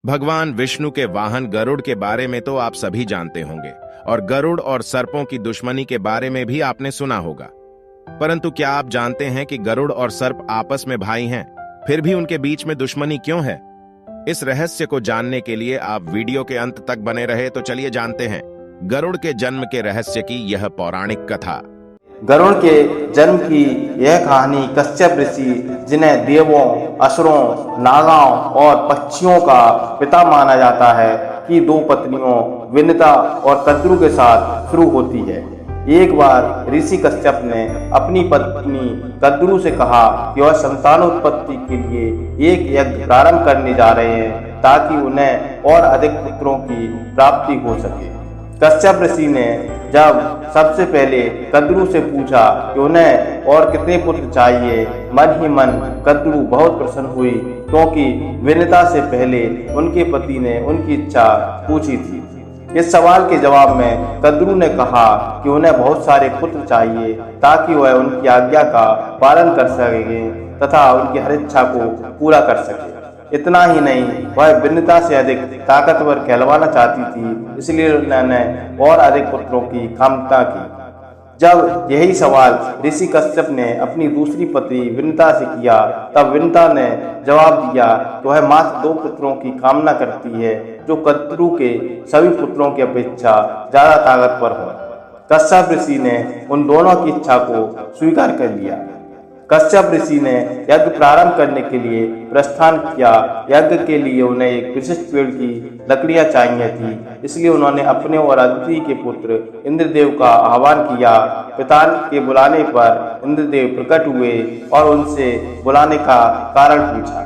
भगवान विष्णु के वाहन गरुड़ के बारे में तो आप सभी जानते होंगे और गरुड़ और सर्पों की दुश्मनी के बारे में भी आपने सुना होगा। परंतु क्या आप जानते हैं कि गरुड़ और सर्प आपस में भाई हैं, फिर भी उनके बीच में दुश्मनी क्यों है? इस रहस्य को जानने के लिए आप वीडियो के अंत तक बने रहे। तो चलिए जानते हैं गरुड़ के जन्म के रहस्य की यह पौराणिक कथा। गरुड़ के जन्म की यह कहानी कश्यप ऋषि, जिन्हें देवों, असुरों, नागाओं और पक्षियों का पिता माना जाता है, की दो पत्नियों विनिता और कद्रु के साथ शुरू होती है। एक बार ऋषि कश्यप ने अपनी पत्नी कद्रु से कहा कि वह संतानोत्पत्ति के लिए एक यज्ञ प्रारंभ करने जा रहे हैं ताकि उन्हें और अधिक पुत्रों की प्राप्ति हो सके। कश्यप ऋषि ने जब सबसे पहले कद्रु से पूछा कि उन्हें और कितने पुत्र चाहिए, मन ही मन कद्रु बहुत प्रसन्न हुई, क्योंकि विनिता से पहले उनके पति ने उनकी इच्छा पूछी थी। इस सवाल के जवाब में कद्रु ने कहा कि उन्हें बहुत सारे पुत्र चाहिए ताकि वह उनकी आज्ञा का पालन कर सकें तथा उनकी हर इच्छा को पूरा कर सके। इतना ही नहीं, वह विनिता से अधिक ताकतवर कहलवाना चाहती थी, इसलिए उन्होंने और अधिक पुत्रों की कामना की। जब यही सवाल ऋषि कश्यप ने अपनी दूसरी पत्नी विनिता से किया, तब विनिता ने जवाब दिया कि वह मात्र 2 पुत्रों की कामना करती है, जो कद्रु के सभी पुत्रों की अपेक्षा ज्यादा ताकतवर हो। कश्यप ऋषि ने उन दोनों की इच्छा को स्वीकार कर लिया। कश्यप ऋषि ने यज्ञ प्रारंभ करने के लिए प्रस्थान किया। यज्ञ के लिए उन्हें एक विशिष्ट पेड़ की लकड़ियां चाहिए थी, इसलिए उन्होंने अपने और अदिति के पुत्र इंद्रदेव का आह्वान किया। पिता के बुलाने पर इंद्रदेव प्रकट हुए और उनसे बुलाने का कारण पूछा।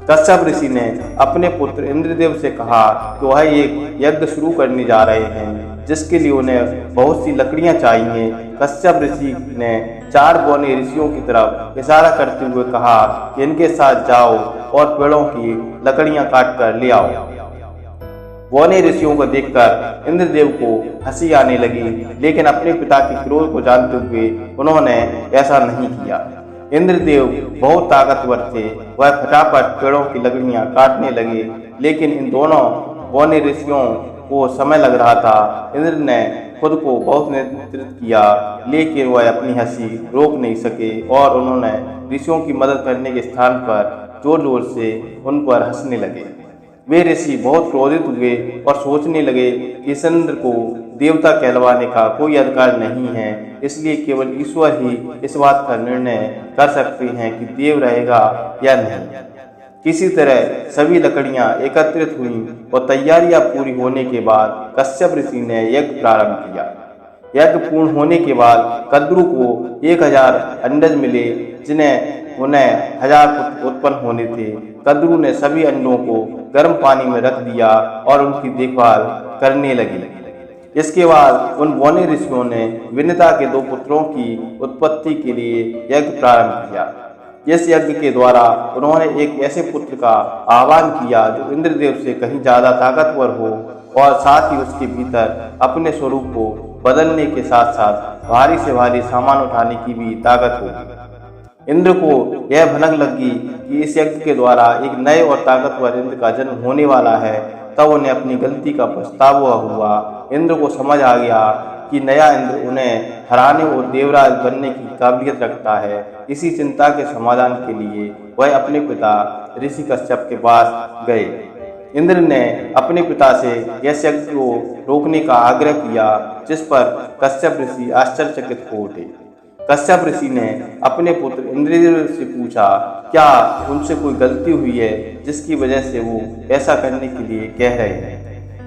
कश्यप ऋषि ने अपने पुत्र इंद्रदेव से कहा कि वह एक यज्ञ शुरू करने जा रहे हैं, जिसके लिए उन्हें बहुत सी लकड़ियां चाहिए। कश्यप ऋषि ने 4 बौने ऋषियों की तरफ इशारा करते हुए कहा कि इनके साथ जाओ और पेड़ों की लकड़ियां काट कर ले आओ। बौने ऋषियों को देखकर इंद्रदेव को हंसी आने लगी, लेकिन अपने पिता के क्रोध को जानते हुए उन्होंने ऐसा नहीं किया। इंद्रदेव बहुत ताकतवर थे, वह फटाफट पेड़ों की लकड़ियां काटने लगे, लेकिन इन दोनों बौने ऋषियों को समय लग रहा था। इंद्र ने खुद को बहुत नियंत्रित किया, लेकिन वह अपनी हंसी रोक नहीं सके और उन्होंने ऋषियों की मदद करने के स्थान पर जोर जोर से उन पर हंसने लगे। वे ऋषि बहुत क्रोधित हुए और सोचने लगे कि इस इंद्र को देवता कहलवाने का कोई अधिकार नहीं है, इसलिए केवल ईश्वर ही इस बात का निर्णय कर सकते हैं कि देव रहेगा या नहीं। किसी तरह सभी लकड़ियां एकत्रित हुईं और तैयारियां पूरी होने के बाद कश्यप ऋषि ने यज्ञ प्रारंभ किया। यज्ञ पूर्ण होने के बाद कद्रु को 1000 अंडज मिले, जिन्हें उन्हें 1000 पुत्र उत्पन्न होने थे। कद्रु ने सभी अंडों को गर्म पानी में रख दिया और उनकी देखभाल करने लगी। इसके बाद उन बौने ऋषियों ने विनिता के 2 पुत्रों की उत्पत्ति के लिए यज्ञ प्रारंभ किया। इस यज्ञ के द्वारा उन्होंने एक ऐसे पुत्र का आह्वान किया जो इंद्रदेव से कहीं ज्यादा ताकतवर हो और साथ ही उसके भीतर अपने स्वरूप को बदलने के साथ साथ भारी से भारी सामान उठाने की भी ताकत होगी। इंद्र को यह भनक लगी कि इस यज्ञ के द्वारा एक नए और ताकतवर इंद्र का जन्म होने वाला है। तब उन्हें अपनी गलती का पछतावा हुआ। इंद्र को समझ आ गया कि नया इंद्र उन्हें हराने और देवराज बनने की काबिलियत रखता है। इसी चिंता के समाधान के लिए वह अपने पिता ऋषि कश्यप के पास गए। इंद्र ने अपने पिता से इस यज्ञ को रोकने का आग्रह किया, जिस पर कश्यप ऋषि आश्चर्यचकित हो उठे। कश्यप ऋषि ने अपने पुत्र इंद्रदेव से पूछा, क्या उनसे कोई गलती हुई है जिसकी वजह से वो ऐसा करने के लिए कह रहे हैं?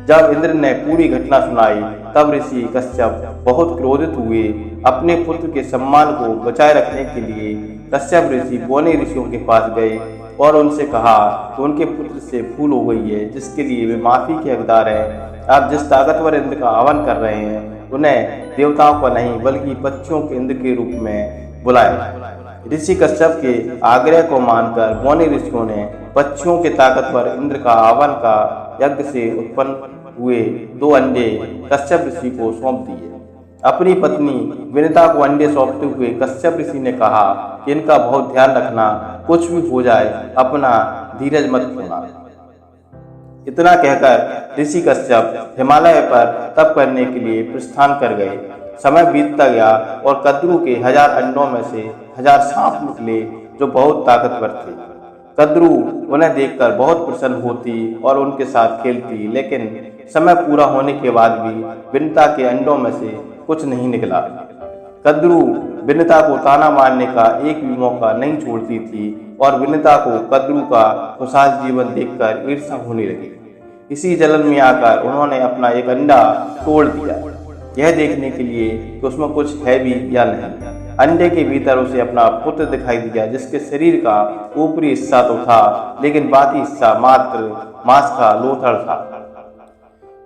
जब इंद्र ने पूरी घटना सुनाई, तब ऋषि कश्यप बहुत क्रोधित हुए। अपने पुत्र के सम्मान को बचाए रखने के लिए कश्यप ऋषि बौने ऋषियों के पास गए और उनसे कहा कि उनके पुत्र से भूल हो गई है, जिसके लिए वे माफी के हकदार हैं। आप जिस ताकतवर इंद्र का आह्वान कर रहे हैं, उन्हें देवताओं का नहीं बल्कि पक्षियों के इंद्र के रूप में बुलाएं। ऋषि कश्यप के आग्रह को मानकर बौने ऋषियों ने पक्षियों के ताकतवर इंद्र का आह्वान का यज्ञ से उत्पन्न हुए 2 अंडे कश्यप ऋषि को सौंप दिए। अपनी पत्नी विनिता को अंडे सौंपते हुए कश्यप ऋषि ने कहा कि इनका बहुत ध्यान रखना, कुछ भी हो जाए अपना धीरज मत खोना। इतना कहकर ऋषि कश्यप हिमालय पर तप करने के लिए प्रस्थान कर गए। समय बीतता गया और कद्रू के 1000 अंडों में से 1000 सांप निकले जो बहुत ताकतवर थे। कद्रू उन्हें देखकर बहुत प्रसन्न होती और उनके साथ खेलती, लेकिन समय पूरा होने के बाद भी विनिता के अंडों में से कुछ नहीं निकला। कद्रू विनिता को ताना मारने का एक भी मौका नहीं छोड़ती थी और विनिता को कद्रू का खुशहाल जीवन देखकर ईर्ष्या होने लगी। इसी जलन में आकर उन्होंने अपना एक अंडा तोड़ दिया, यह देखने के लिए कि उसमें कुछ है भी या नहीं। अंडे के भीतर उसे अपना पुत्र दिखाई दिया, जिसके शरीर का ऊपरी हिस्सा तो था, लेकिन बाकी हिस्सा मात्र मांस का लोथड़ था।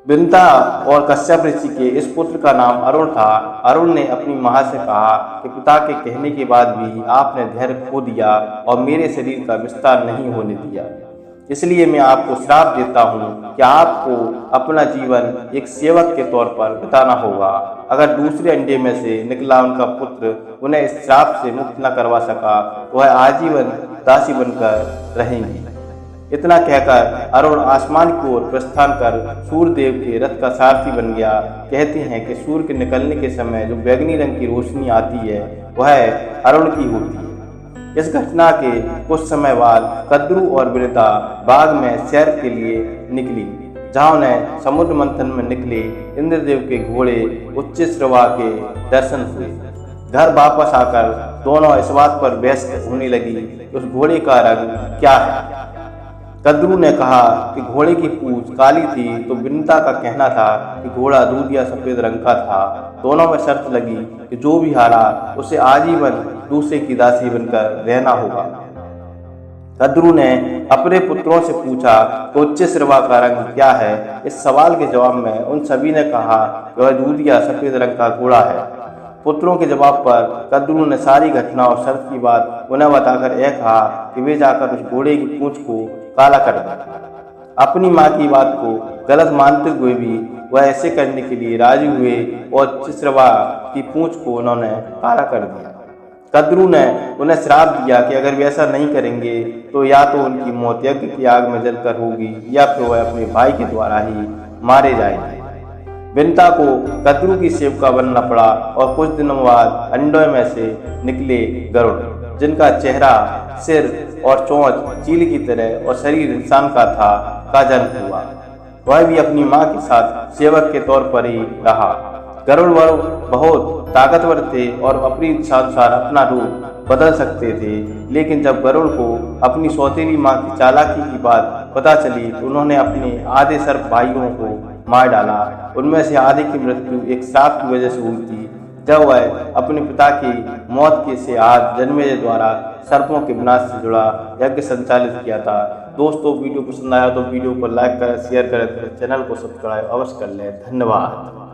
विनिता और कश्यप ऋषि के इस पुत्र का नाम अरुण था। अरुण ने अपनी मां से कहा कि पिता के कहने के बाद भी आपने धैर्य खो दिया और मेरे शरीर का विस्तार नहीं होने दिया, इसलिए मैं आपको श्राप देता हूँ कि आपको अपना जीवन एक सेवक के तौर पर बिताना होगा। अगर दूसरे अंडे में से निकला उनका पुत्र उन्हें इस श्राप से मुक्त न करवा सका तो वह आजीवन दासी बनकर रहेंगी। इतना कहकर अरुण आसमान की ओर प्रस्थान कर सूर्यदेव के रथ का सारथी बन गया। कहते हैं कि सूर्य के निकलने के समय जो बैगनी रंग की रोशनी आती है वह अरुण की होती है। इस घटना के कुछ समय बाद कद्रू और विनिता बाग में सैर के लिए निकली, जहां उन्हें समुद्र मंथन में निकले इंद्रदेव के घोड़े उच्चैश्रवा के दर्शन हुए। घर वापस आकर दोनों इस बात पर बहस होने लगी कि उस घोड़े का रंग क्या है। कद्रू ने कहा कि घोड़े की पूंछ काली थी, तो विनिता का कहना था कि घोड़ा दूध या सफेद रंग का था। दोनों में शर्त लगी कि जो भी हारा उसे आजीवन दूसरे की दासी बनकर रहना होगा। कद्रू ने अपने पुत्रों से पूछा कि उच्चैश्रवा का रंग क्या है। इस सवाल के जवाब में उन सभी ने कहा कि वह दूध या सफेद रंग का घोड़ा है। पुत्रों के जवाब पर कद्रू ने सारी घटना और शर्त की बात उन्हें बताकर यह कहा कि वे जाकर उस घोड़े की पूंछ को काला कर दें। अपनी मां की बात को गलत मानते हुए भी वह ऐसे करने के लिए राजी हुए और उच्चैश्रवा की पूंछ को उन्होंने काला कर दिया। कद्रू ने उन्हें श्राप दिया कि अगर वे ऐसा नहीं करेंगे तो या तो उनकी मौत यज्ञ की आग में जलकर होगी या फिर वह अपने भाई के द्वारा ही मारे जाएंगे। विनिता को कद्रू की सेवका बनना पड़ा और कुछ दिनों बाद अंडों में से निकले गरुड़, जिनका चेहरा, सिर और चोंच चील की तरह और शरीर इंसान का था, का जन्म हुआ। वह भी अपनी मां के साथ सेवक के तौर पर ही रहा। गरुड़ बहुत ताकतवर थे और अपनी इच्छानुसार अपना रूप बदल सकते थे, लेकिन जब गरुड़ को अपनी सौतेली मां की चालाकी की बात पता चली तो उन्होंने अपने आधे सर्प भाइयों को मार डाला। उनमें से आधे की मृत्यु एक सांप की वजह से हुई थी, जब वह अपने पिता की मौत के से आज जन्मेजय द्वारा सर्पों के विनाश से जुड़ा यज्ञ संचालित किया था। दोस्तों, वीडियो पसंद आया तो वीडियो को लाइक करें, शेयर करें, चैनल को सब्सक्राइब अवश्य कर लें। धन्यवाद।